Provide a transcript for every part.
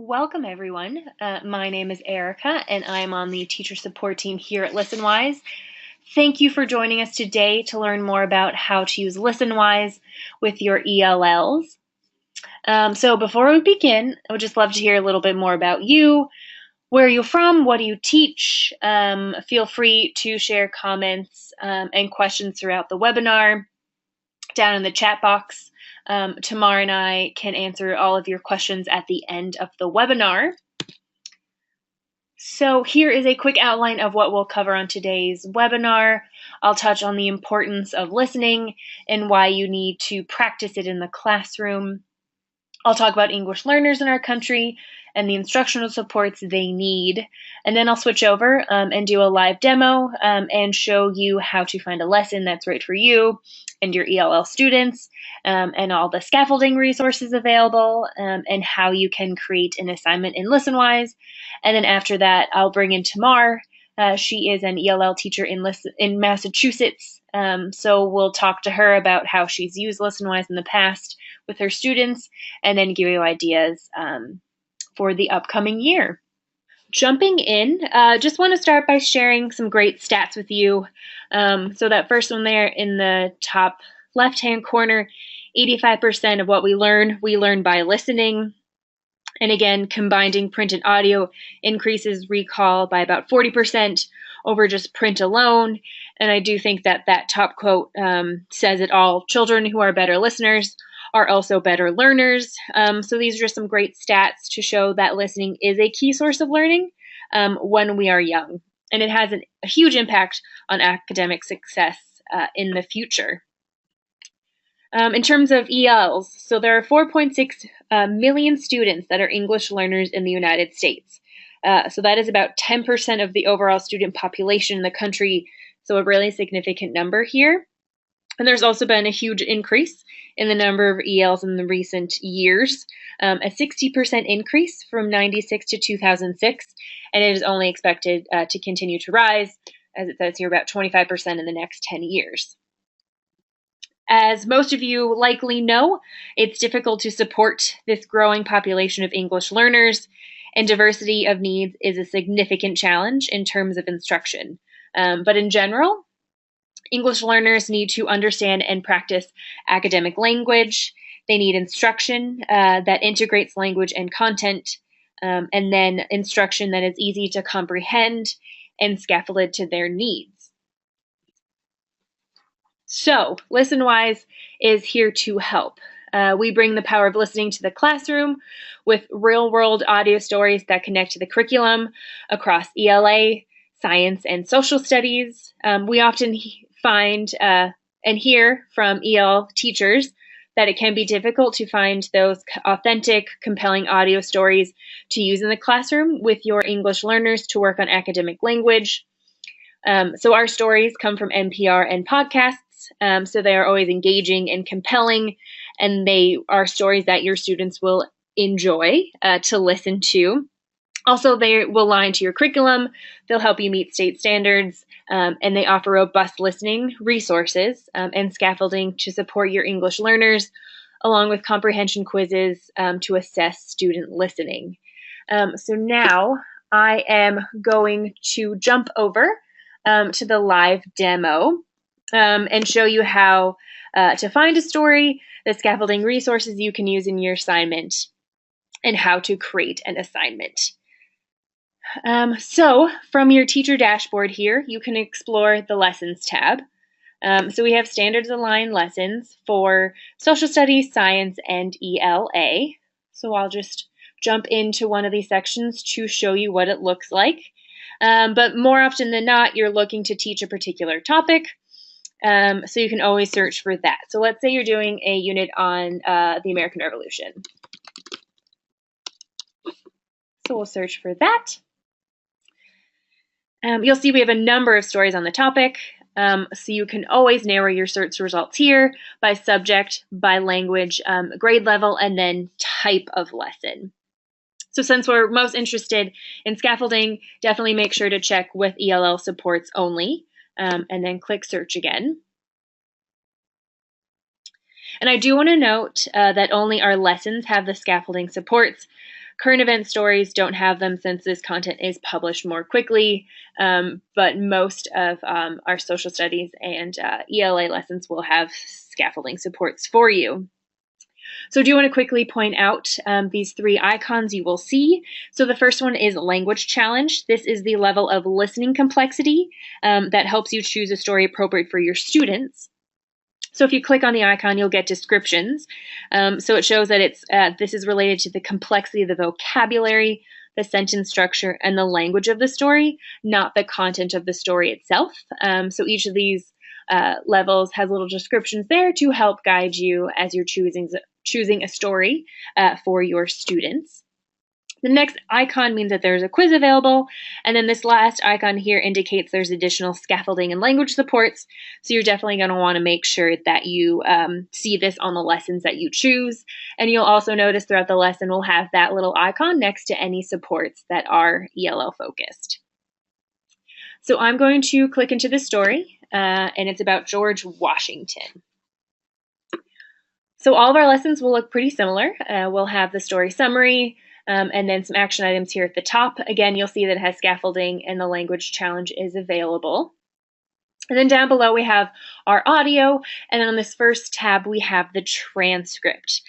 Welcome, everyone. My name is Erica, and I'm on the teacher support team here at Listenwise. Thank you for joining us today to learn more about how to use Listenwise with your ELLs. So before we begin, I would just love to hear a little bit more about you. Where are you from? What do you teach? Feel free to share comments and questions throughout the webinar down in the chat box. Tamar and I can answer all of your questions at the end of the webinar. So here is a quick outline of what we'll cover on today's webinar. I'll touch on the importance of listening and why you need to practice it in the classroom. I'll talk about English learners in our country and the instructional supports they need. And then I'll switch over and do a live demo and show you how to find a lesson that's right for you and your ELL students, and all the scaffolding resources available, and how you can create an assignment in Listenwise. And then after that, I'll bring in Tamar. She is an ELL teacher in Massachusetts, so we'll talk to her about how she's used Listenwise in the past with her students, and then give you ideas for the upcoming year. Jumping in, just want to start by sharing some great stats with you. So that first one there in the top left-hand corner, 85% of what we learn by listening. And again, combining print and audio increases recall by about 40% over just print alone. And I do think that that top quote says it all. Children who are better listeners are also better learners. So these are just some great stats to show that listening is a key source of learning when we are young. And it has a huge impact on academic success in the future. In terms of ELs, so there are 4.6 million students that are English learners in the United States. So that is about 10% of the overall student population in the country, so a really significant number here. And there's also been a huge increase in the number of ELs in the recent years, a 60% increase from 96 to 2006, and it is only expected to continue to rise, as it says here, about 25% in the next 10 years. As most of you likely know, it's difficult to support this growing population of English learners, and diversity of needs is a significant challenge in terms of instruction. But in general, English learners need to understand and practice academic language. They need instruction that integrates language and content, and then instruction that is easy to comprehend and scaffolded to their needs. So, Listenwise is here to help. We bring the power of listening to the classroom with real-world audio stories that connect to the curriculum across ELA, science, and social studies. We often find and hear from EL teachers that it can be difficult to find those authentic, compelling audio stories to use in the classroom with your English learners to work on academic language. So our stories come from NPR and podcasts, so they are always engaging and compelling, and they are stories that your students will enjoy to listen to. Also, they will align to your curriculum, they'll help you meet state standards, and they offer robust listening resources and scaffolding to support your English learners, along with comprehension quizzes to assess student listening. So now I am going to jump over to the live demo and show you how to find a story, the scaffolding resources you can use in your assignment, and how to create an assignment. So from your teacher dashboard here, you can explore the Lessons tab. So we have standards aligned lessons for social studies, science, and ELA. So I'll just jump into one of these sections to show you what it looks like. But more often than not, you're looking to teach a particular topic. So you can always search for that. So let's say you're doing a unit on the American Revolution. So we'll search for that. You'll see we have a number of stories on the topic, so you can always narrow your search results here by subject, by language, grade level, and then type of lesson. So since we're most interested in scaffolding, definitely make sure to check with ELL supports only, and then click search again. And I do want to note that only our lessons have the scaffolding supports. Current event stories don't have them since this content is published more quickly, but most of our social studies and ELA lessons will have scaffolding supports for you. So I do want to quickly point out these three icons you will see. So the first one is language challenge. This is the level of listening complexity that helps you choose a story appropriate for your students. So if you click on the icon, you'll get descriptions. So it shows that this is related to the complexity of the vocabulary, the sentence structure, and the language of the story, not the content of the story itself. So each of these levels has little descriptions there to help guide you as you're choosing a story for your students. The next icon means that there's a quiz available, and then this last icon here indicates there's additional scaffolding and language supports, so you're definitely going to want to make sure that you see this on the lessons that you choose, and you'll also notice throughout the lesson we'll have that little icon next to any supports that are ELL focused. So I'm going to click into the story, and it's about George Washington. So all of our lessons will look pretty similar. We'll have the story summary, and then some action items here at the top. Again, you'll see that it has scaffolding and the language challenge is available. And then down below we have our audio, and then on this first tab we have the transcript.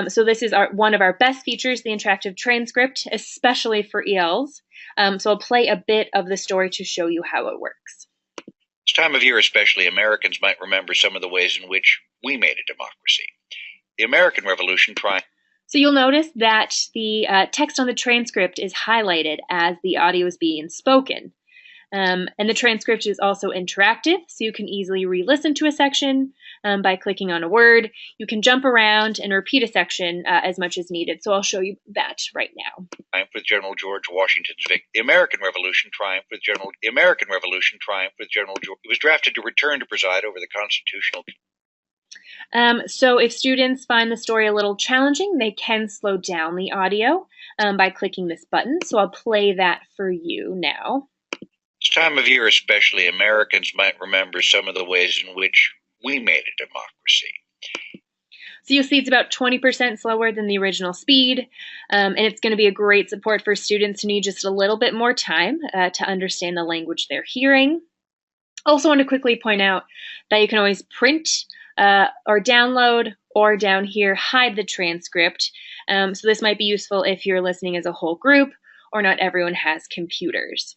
So this is one of our best features, the interactive transcript, especially for ELs. So I'll play a bit of the story to show you how it works. This time of year especially, Americans might remember some of the ways in which we made a democracy. The American Revolution So you'll notice that the text on the transcript is highlighted as the audio is being spoken. And the transcript is also interactive, so you can easily re-listen to a section by clicking on a word. You can jump around and repeat a section as much as needed, so I'll show you that right now. Triumph with General George Washington's victory. The American Revolution triumphed with General. The American Revolution triumphed with General George. He was drafted to return to preside over the constitutional. So if students find the story a little challenging, they can slow down the audio by clicking this button. So I'll play that for you now. This time of year especially, Americans might remember some of the ways in which we made a democracy. So you'll see it's about 20% slower than the original speed, and it's going to be a great support for students who need just a little bit more time to understand the language they're hearing. Also want to quickly point out that you can always print or download, or down here, hide the transcript. So this might be useful if you're listening as a whole group or not everyone has computers.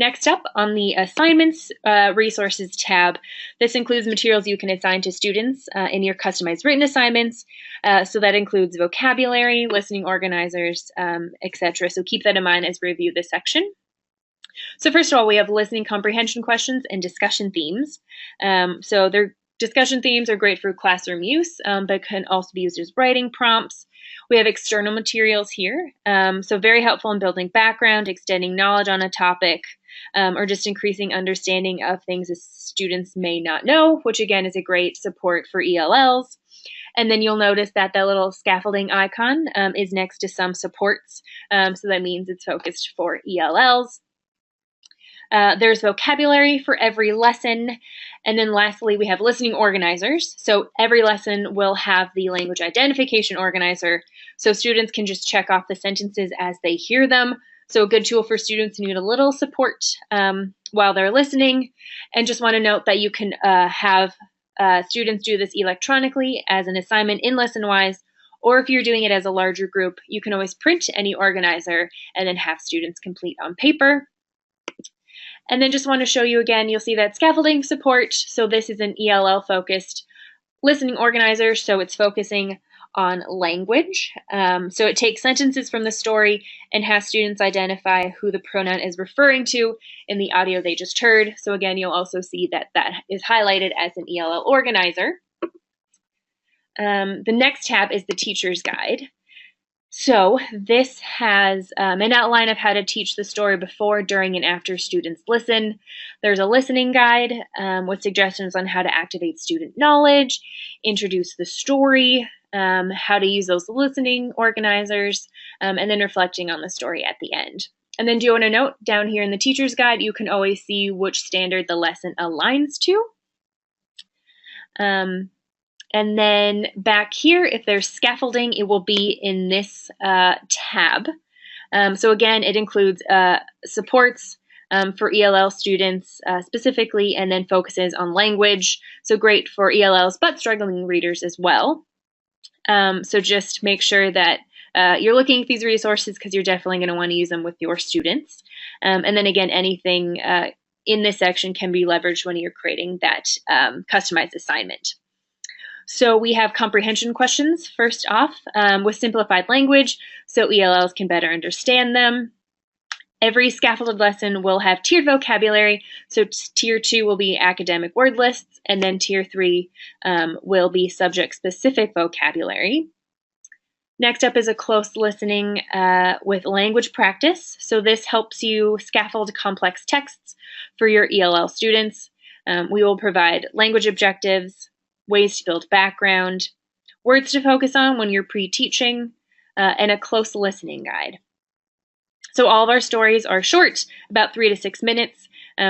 Next up, on the Assignments Resources tab, this includes materials you can assign to students in your customized written assignments. So that includes vocabulary, listening organizers, etc. So keep that in mind as we review this section. So first of all, we have listening comprehension questions and discussion themes. So discussion themes are great for classroom use, but can also be used as writing prompts. We have external materials here, so very helpful in building background, extending knowledge on a topic, or just increasing understanding of things that students may not know, which again is a great support for ELLs. And then you'll notice that that little scaffolding icon is next to some supports, so that means it's focused for ELLs. There's vocabulary for every lesson. And then lastly, we have listening organizers. So every lesson will have the language identification organizer. So students can just check off the sentences as they hear them. So a good tool for students who need a little support while they're listening. And just want to note that you can have students do this electronically as an assignment in Listenwise, or if you're doing it as a larger group, you can always print any organizer and then have students complete on paper. And then just want to show you again, you'll see that scaffolding support. So this is an ELL focused listening organizer. So it's focusing on language. So it takes sentences from the story and has students identify who the pronoun is referring to in the audio they just heard. So again, you'll also see that that is highlighted as an ELL organizer. The next tab is the teacher's guide. So this has an outline of how to teach the story before, during, and after students listen. There's a listening guide with suggestions on how to activate student knowledge, introduce the story, how to use those listening organizers, and then reflecting on the story at the end. And then do you want to note down here in the teacher's guide, you can always see which standard the lesson aligns to. And then back here, if there's scaffolding, it will be in this tab. So again, it includes supports for ELL students specifically, and then focuses on language. So great for ELLs, but struggling readers as well. So just make sure that you're looking at these resources because you're definitely going to want to use them with your students. And then again, anything in this section can be leveraged when you're creating that customized assignment. So we have comprehension questions first off with simplified language so ELLs can better understand them. Every scaffolded lesson will have tiered vocabulary. So tier 2 will be academic word lists, and then tier 3 will be subject-specific vocabulary. Next up is a close listening with language practice. So this helps you scaffold complex texts for your ELL students. We will provide language objectives, ways to build background, words to focus on when you're pre-teaching, and a close listening guide. So all of our stories are short, about 3 to 6 minutes,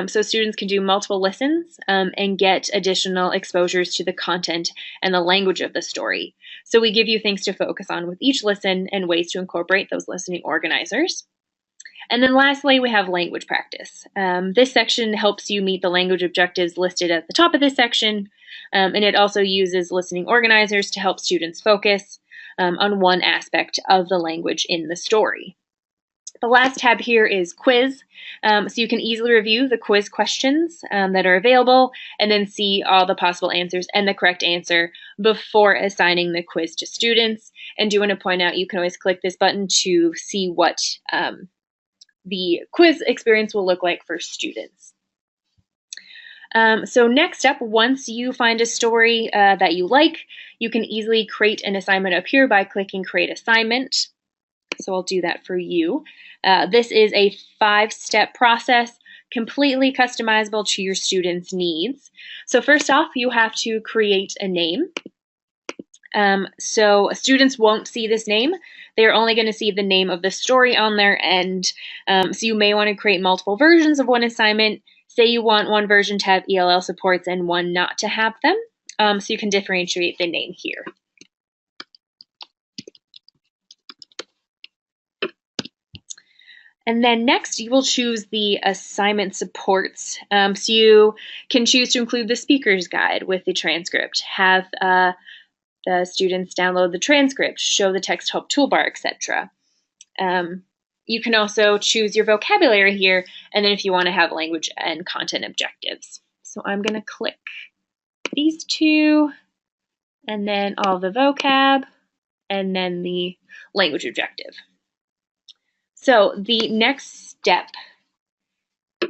so students can do multiple listens and get additional exposures to the content and the language of the story. So we give you things to focus on with each listen and ways to incorporate those listening organizers. And then lastly, we have language practice. This section helps you meet the language objectives listed at the top of this section, and it also uses listening organizers to help students focus on one aspect of the language in the story. The last tab here is quiz, so you can easily review the quiz questions that are available and then see all the possible answers and the correct answer before assigning the quiz to students. And do want to point out, you can always click this button to see what the quiz experience will look like for students. So next up, once you find a story that you like, you can easily create an assignment up here by clicking Create Assignment. So I'll do that for you. This is a 5-step process, completely customizable to your students' needs. So first off, you have to create a name. So students won't see this name. They're only going to see the name of the story on their end. So you may want to create multiple versions of one assignment. Say you want one version to have ELL supports and one not to have them. So you can differentiate the name here. And then next, you will choose the assignment supports. So you can choose to include the speaker's guide with the transcript, have the students download the transcript, show the text help toolbar, etc. You can also choose your vocabulary here, and then if you want to have language and content objectives. So I'm going to click these two, and then all the vocab, and then the language objective. So the next step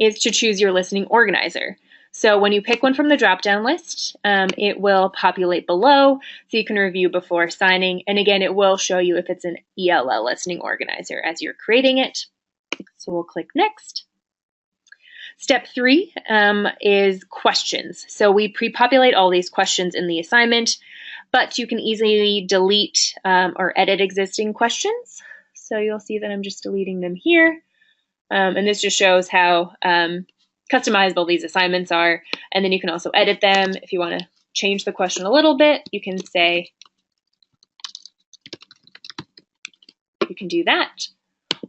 is to choose your listening organizer. So when you pick one from the drop-down list, it will populate below so you can review before signing. And again, it will show you if it's an ELL listening organizer as you're creating it. So we'll click Next. Step 3 is questions. So we pre-populate all these questions in the assignment, but you can easily delete or edit existing questions. So you'll see that I'm just deleting them here. And this just shows how customizable these assignments are. And then you can also edit them. If you want to change the question a little bit, you can say, you can do that.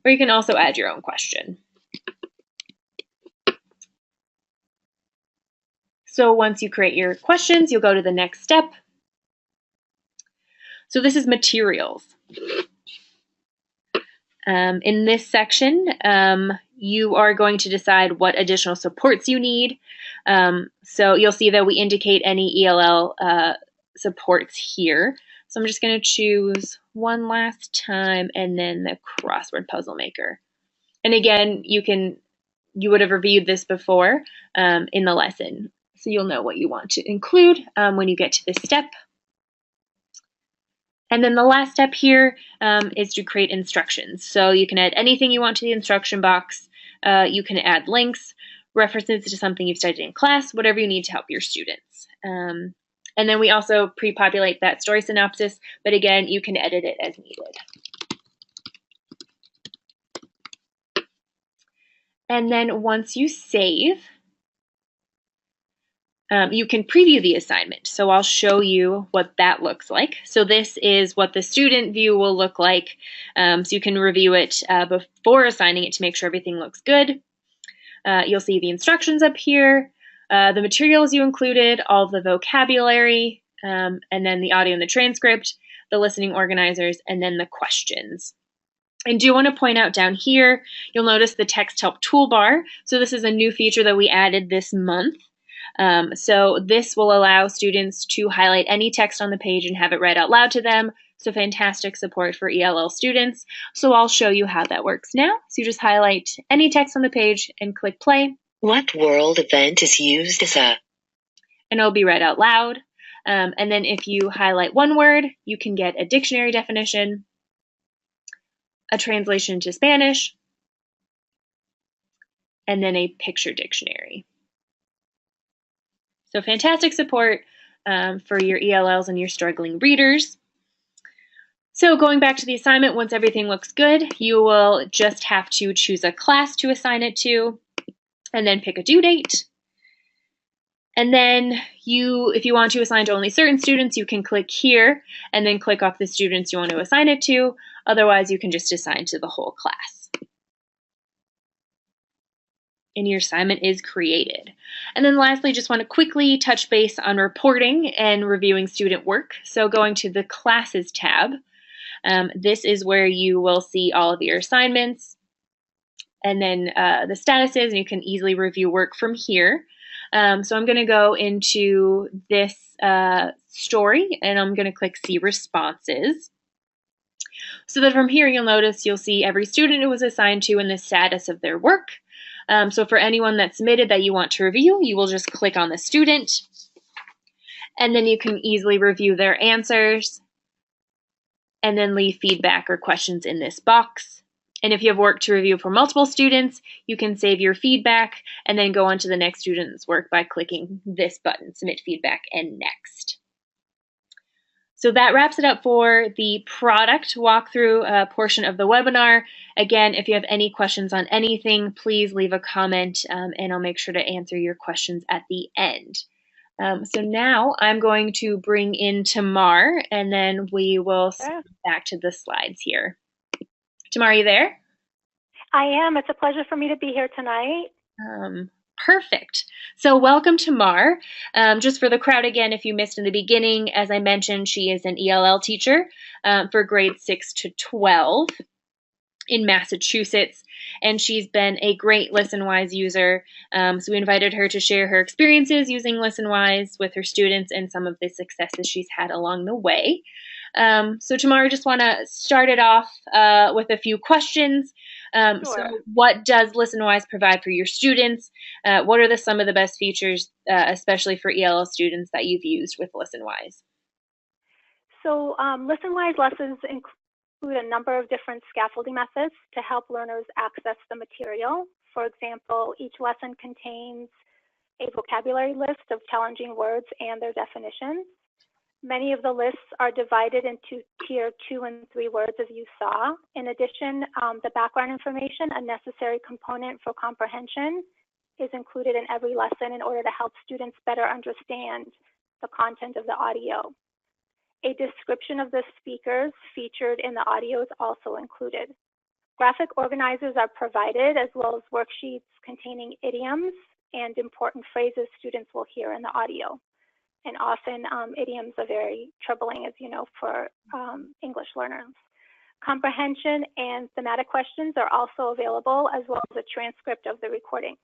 Or you can also add your own question. So once you create your questions, you'll go to the next step. So this is materials. In this section, you are going to decide what additional supports you need. So you'll see that we indicate any ELL supports here. So I'm just going to choose one last time and then the crossword puzzle maker. And again, you would have reviewed this before in the lesson. So you'll know what you want to include when you get to this step. And then the last step here is to create instructions. So you can add anything you want to the instruction box. You can add links, references to something you've studied in class, whatever you need to help your students. And then we also pre-populate that story synopsis, but again, you can edit it as needed. And then once you save, you can preview the assignment. So I'll show you what that looks like. So this is what the student view will look like. So you can review it before assigning it to make sure everything looks good. You'll see the instructions up here, the materials you included, all of the vocabulary, and then the audio and the transcript, the listening organizers, and then the questions. I do want to point out down here, you'll notice the text help toolbar. So this is a new feature that we added this month. So this will allow students to highlight any text on the page and have it read out loud to them. So fantastic support for ELL students. So I'll show you how that works now. So you just highlight any text on the page and click play. What world event is used as a... And it'll be read out loud. And then if you highlight one word, you can get a dictionary definition, a translation to Spanish, and then a picture dictionary. So fantastic support for your ELLs and your struggling readers. So going back to the assignment, once everything looks good, you will just have to choose a class to assign it to, and then pick a due date. And then if you want to assign to only certain students, you can click here and then click off the students you want to assign it to. Otherwise, you can just assign to the whole class. And your assignment is created. And then lastly, just want to quickly touch base on reporting and reviewing student work. So going to the Classes tab, this is where you will see all of your assignments and then the statuses, and you can easily review work from here. So I'm going to go into this story, and I'm going to click See Responses. So that from here, you'll see every student it was assigned to and the status of their work. So for anyone that submitted that you want to review, you will just click on the student, and then you can easily review their answers and then leave feedback or questions in this box. And if you have work to review for multiple students, you can save your feedback and then go on to the next student's work by clicking this button, Submit Feedback and Next. So that wraps it up for the product walkthrough portion of the webinar. Again, if you have any questions on anything, please leave a comment and I'll make sure to answer your questions at the end. So now I'm going to bring in Tamar, and then we will switch back to the slides here. Tamar, are you there? I am. It's a pleasure for me to be here tonight. Perfect. So welcome, Tamar. Just for the crowd again, if you missed in the beginning, as I mentioned, she is an ELL teacher for grades 6 to 12 in Massachusetts, and she's been a great Listenwise user. So we invited her to share her experiences using Listenwise with her students and some of the successes she's had along the way. So Tamar, I just want to start it off with a few questions. Sure. So what does Listenwise provide for your students? What are some of the best features, especially for ELL students, that you've used with Listenwise? So Listenwise lessons include a number of different scaffolding methods to help learners access the material. For example, each lesson contains a vocabulary list of challenging words and their definitions. Many of the lists are divided into tier 2 and 3 words, as you saw. In addition, the background information, a necessary component for comprehension, is included in every lesson in order to help students better understand the content of the audio. A description of the speakers featured in the audio is also included. Graphic organizers are provided, as well as worksheets containing idioms and important phrases students will hear in the audio. And often idioms are very troubling, as you know, for English learners. Comprehension and thematic questions are also available, as well as a transcript of the recording.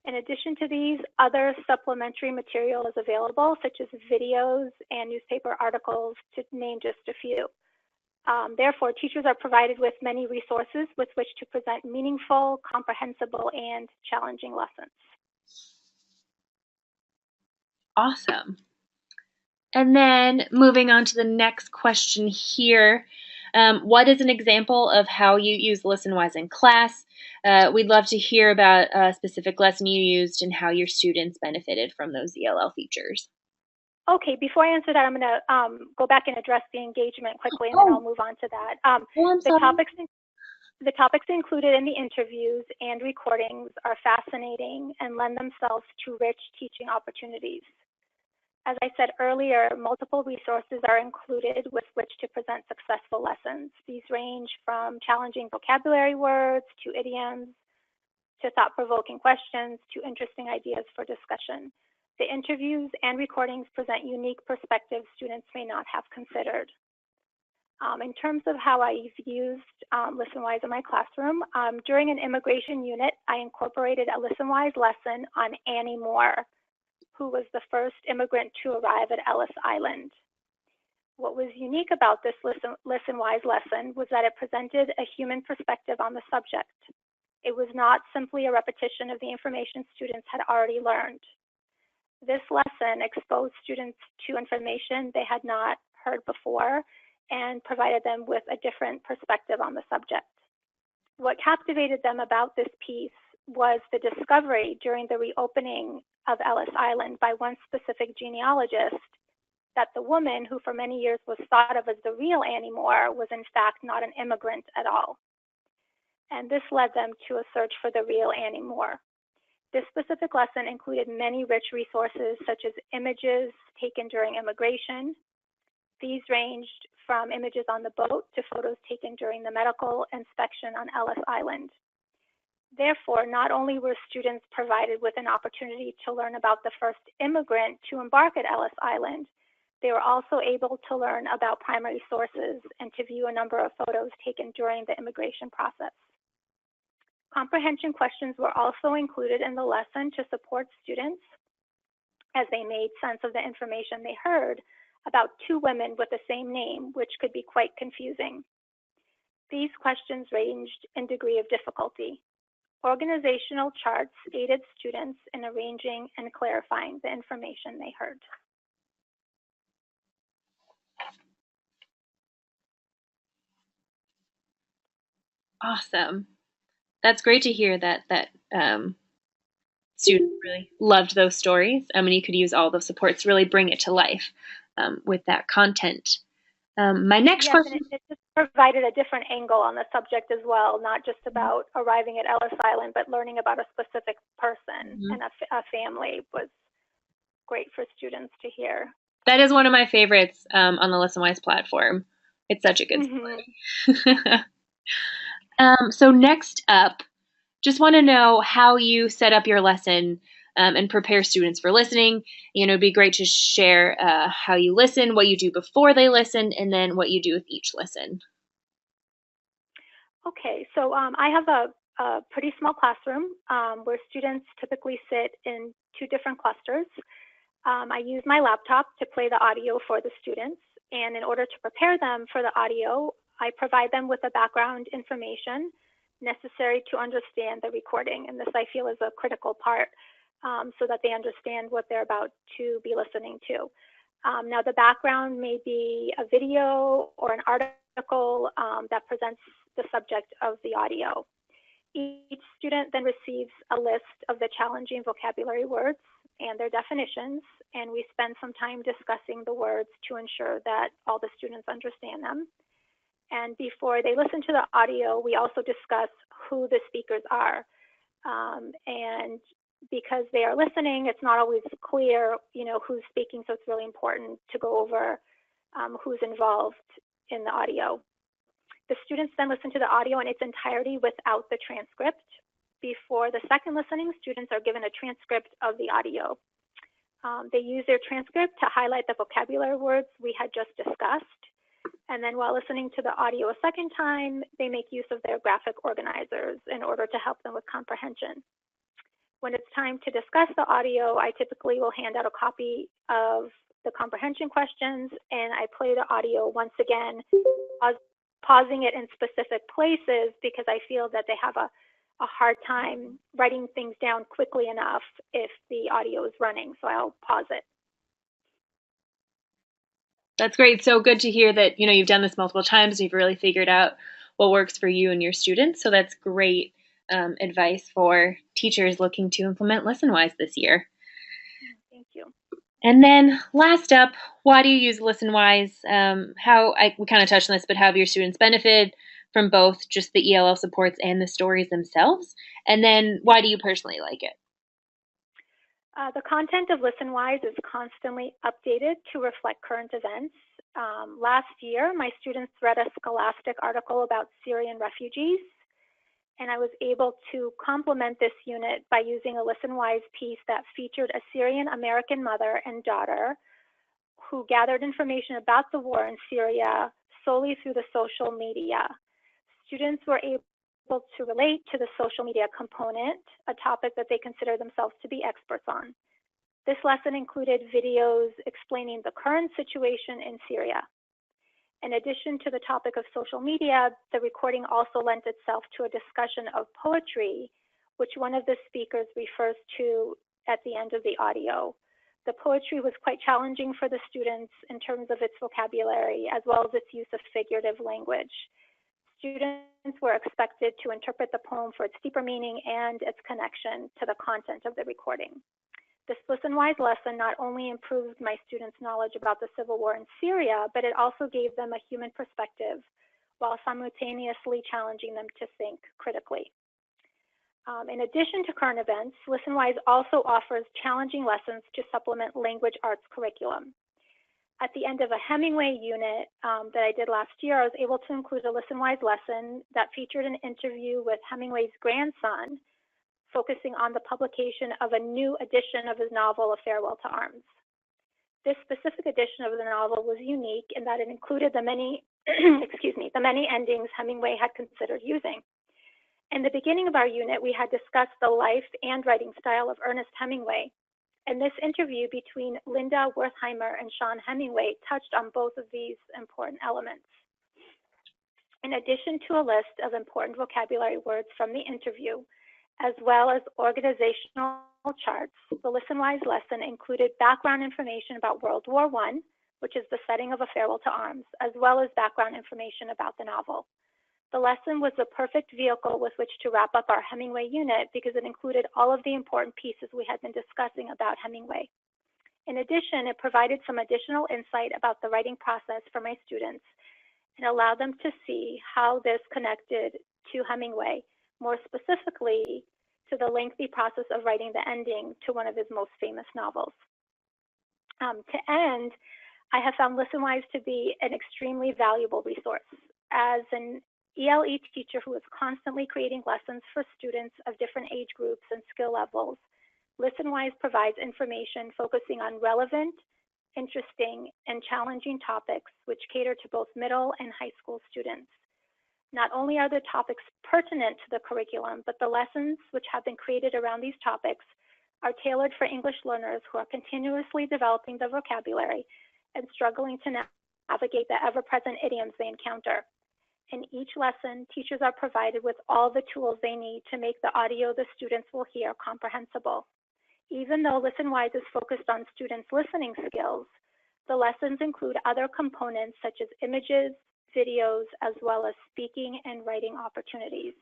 In addition to these, other supplementary material is available, such as videos and newspaper articles, to name just a few. Therefore, teachers are provided with many resources with which to present meaningful, comprehensible, and challenging lessons. Awesome. And then moving on to the next question here. What is an example of how you use Listenwise in class? We'd love to hear about a specific lesson you used and how your students benefited from those ELL features. Okay, before I answer that, I'm going to go back and address the engagement quickly, and then I'll move on to that. I'm sorry. The topics included in the interviews and recordings are fascinating and lend themselves to rich teaching opportunities. As I said earlier, multiple resources are included with which to present successful lessons. These range from challenging vocabulary words to idioms, to thought-provoking questions, to interesting ideas for discussion. The interviews and recordings present unique perspectives students may not have considered. In terms of how I've used Listenwise in my classroom, during an immigration unit, I incorporated a Listenwise lesson on Annie Moore, who was the first immigrant to arrive at Ellis Island. What was unique about this Listenwise lesson was that it presented a human perspective on the subject. It was not simply a repetition of the information students had already learned. This lesson exposed students to information they had not heard before and provided them with a different perspective on the subject. What captivated them about this piece was the discovery during the reopening of Ellis Island by one specific genealogist that the woman who for many years was thought of as the real Annie Moore was in fact not an immigrant at all. And this led them to a search for the real Annie Moore. This specific lesson included many rich resources such as images taken during immigration. These ranged from images on the boat to photos taken during the medical inspection on Ellis Island. Therefore, not only were students provided with an opportunity to learn about the first immigrant to embark at Ellis Island, they were also able to learn about primary sources and to view a number of photos taken during the immigration process. Comprehension questions were also included in the lesson to support students as they made sense of the information they heard about two women with the same name, which could be quite confusing. These questions ranged in degree of difficulty. Organizational charts aided students in arranging and clarifying the information they heard. Awesome. That's great to hear that students really loved those stories. I mean, you could use all those supports to really bring it to life with that content. My next question. And it just provided a different angle on the subject as well, not just about arriving at Ellis Island, but learning about a specific person and a family was great for students to hear. That is one of my favorites on the Listenwise platform. It's such a good story. So next up, just want to know how you set up your lesson and prepare students for listening. You know, it'd be great to share how you listen, what you do before they listen, and then what you do with each listen. Okay, so I have a pretty small classroom where students typically sit in two different clusters. I use my laptop to play the audio for the students, and in order to prepare them for the audio, I provide them with the background information necessary to understand the recording, and this I feel is a critical part so that they understand what they're about to be listening to. Now the background may be a video or an article that presents the subject of the audio. Each student then receives a list of the challenging vocabulary words and their definitions, and we spend some time discussing the words to ensure that all the students understand them. And before they listen to the audio, we also discuss who the speakers are. And because they are listening, it's not always clear, you know, who's speaking, so it's really important to go over who's involved in the audio. The students then listen to the audio in its entirety without the transcript. Before the second listening, students are given a transcript of the audio. They use their transcript to highlight the vocabulary words we had just discussed. And then while listening to the audio a second time, they make use of their graphic organizers in order to help them with comprehension. When it's time to discuss the audio, I typically will hand out a copy of the comprehension questions, and I play the audio once again, pausing it in specific places because I feel that they have a hard time writing things down quickly enough if the audio is running, so I'll pause it. That's great. So good to hear that, you know, you've done this multiple times. You've really figured out what works for you and your students. So that's great advice for teachers looking to implement Listenwise this year. Thank you. And then last up, why do you use Listenwise? We kind of touched on this, but how have your students benefited from both just the ELL supports and the stories themselves? And then why do you personally like it? The content of Listenwise is constantly updated to reflect current events. Last year, my students read a Scholastic article about Syrian refugees, and I was able to complement this unit by using a Listenwise piece that featured a Syrian American mother and daughter who gathered information about the war in Syria solely through the social media. Students were able to relate to the social media component, a topic that they consider themselves to be experts on. This lesson included videos explaining the current situation in Syria. In addition to the topic of social media, the recording also lent itself to a discussion of poetry, which one of the speakers refers to at the end of the audio. The poetry was quite challenging for the students in terms of its vocabulary, as well as its use of figurative language. Students were expected to interpret the poem for its deeper meaning and its connection to the content of the recording. This Listenwise lesson not only improved my students' knowledge about the civil war in Syria, but it also gave them a human perspective while simultaneously challenging them to think critically. In addition to current events, Listenwise also offers challenging lessons to supplement language arts curriculum. At the end of a Hemingway unit that I did last year, I was able to include a Listenwise lesson that featured an interview with Hemingway's grandson, focusing on the publication of a new edition of his novel, A Farewell to Arms. This specific edition of the novel was unique in that it included the many, the many endings Hemingway had considered using. In the beginning of our unit, we had discussed the life and writing style of Ernest Hemingway, and this interview between Linda Wertheimer and Sean Hemingway touched on both of these important elements. In addition to a list of important vocabulary words from the interview, as well as organizational charts, the Listenwise lesson included background information about World War I, which is the setting of A Farewell to Arms, as well as background information about the novel. The lesson was the perfect vehicle with which to wrap up our Hemingway unit because it included all of the important pieces we had been discussing about Hemingway. In addition, it provided some additional insight about the writing process for my students and allowed them to see how this connected to Hemingway, more specifically to the lengthy process of writing the ending to one of his most famous novels. To end, I have found Listenwise to be an extremely valuable resource. As an ELE teacher who is constantly creating lessons for students of different age groups and skill levels, Listenwise provides information focusing on relevant, interesting, and challenging topics which cater to both middle and high school students. Not only are the topics pertinent to the curriculum, but the lessons which have been created around these topics are tailored for English learners who are continuously developing the vocabulary and struggling to navigate the ever-present idioms they encounter. In each lesson, teachers are provided with all the tools they need to make the audio the students will hear comprehensible. Even though Listenwise is focused on students' listening skills, the lessons include other components such as images, videos, as well as speaking and writing opportunities.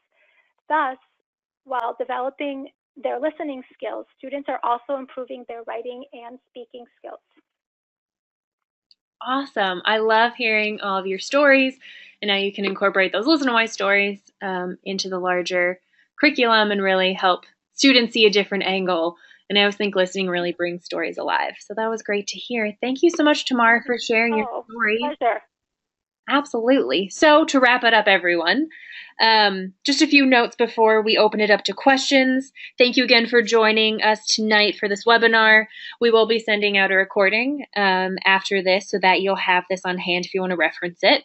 Thus, while developing their listening skills, students are also improving their writing and speaking skills. Awesome. I love hearing all of your stories, and now you can incorporate those Listenwise stories into the larger curriculum and really help students see a different angle. And I always think listening really brings stories alive. So that was great to hear. Thank you so much, Tamar, for sharing your story. Pleasure. Absolutely. So to wrap it up, everyone, just a few notes before we open it up to questions. Thank you again for joining us tonight for this webinar. We will be sending out a recording after this so that you'll have this on hand if you want to reference it.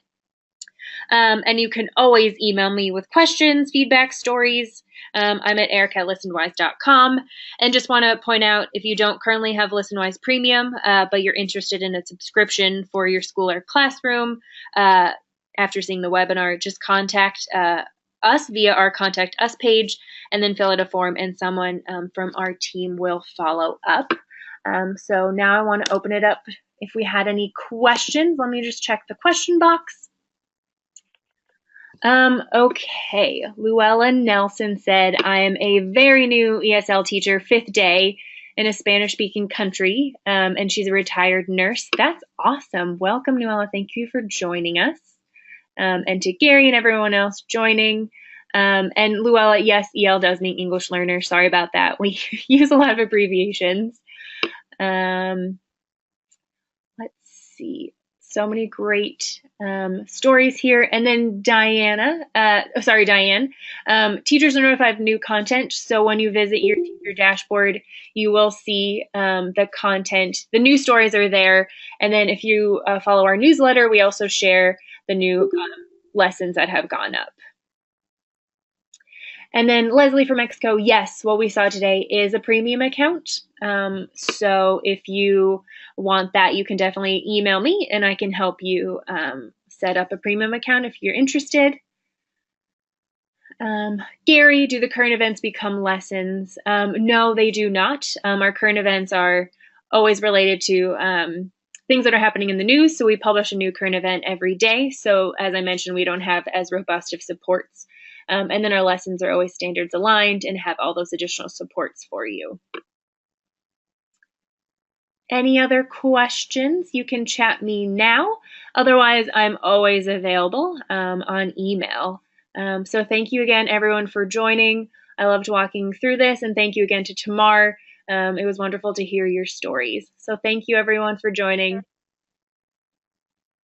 And you can always email me with questions, feedback, stories. I'm at eric@listenwise.com. And just want to point out, if you don't currently have Listenwise Premium, but you're interested in a subscription for your school or classroom, after seeing the webinar, just contact us via our Contact Us page and then fill out a form, and someone from our team will follow up. So now I want to open it up. If we had any questions, let me just check the question box. Okay, Luella Nelson said, I am a very new ESL teacher, 5th day in a Spanish-speaking country, and she's a retired nurse. That's awesome. Welcome, Luella. Thank you for joining us. and to Gary and everyone else joining. And Luella, yes, EL does mean English learner. Sorry about that. We use a lot of abbreviations. Let's see. So many great stories here. And then Diane, teachers are notified of new content. So when you visit your teacher dashboard, you will see the content. The new stories are there. And then if you follow our newsletter, we also share the new lessons that have gone up. And then Leslie from Mexico, yes, what we saw today is a premium account. So if you want that, you can definitely email me and I can help you set up a premium account if you're interested. Gary, do the current events become lessons? No, they do not. Our current events are always related to things that are happening in the news. So we publish a new current event every day. So as I mentioned, we don't have as robust of supports. And then our lessons are always standards aligned and have all those additional supports for you. Any other questions? You can chat me now. Otherwise, I'm always available on email. So thank you again, everyone, for joining. I loved walking through this, and thank you again to Tamar. It was wonderful to hear your stories. So thank you, everyone, for joining.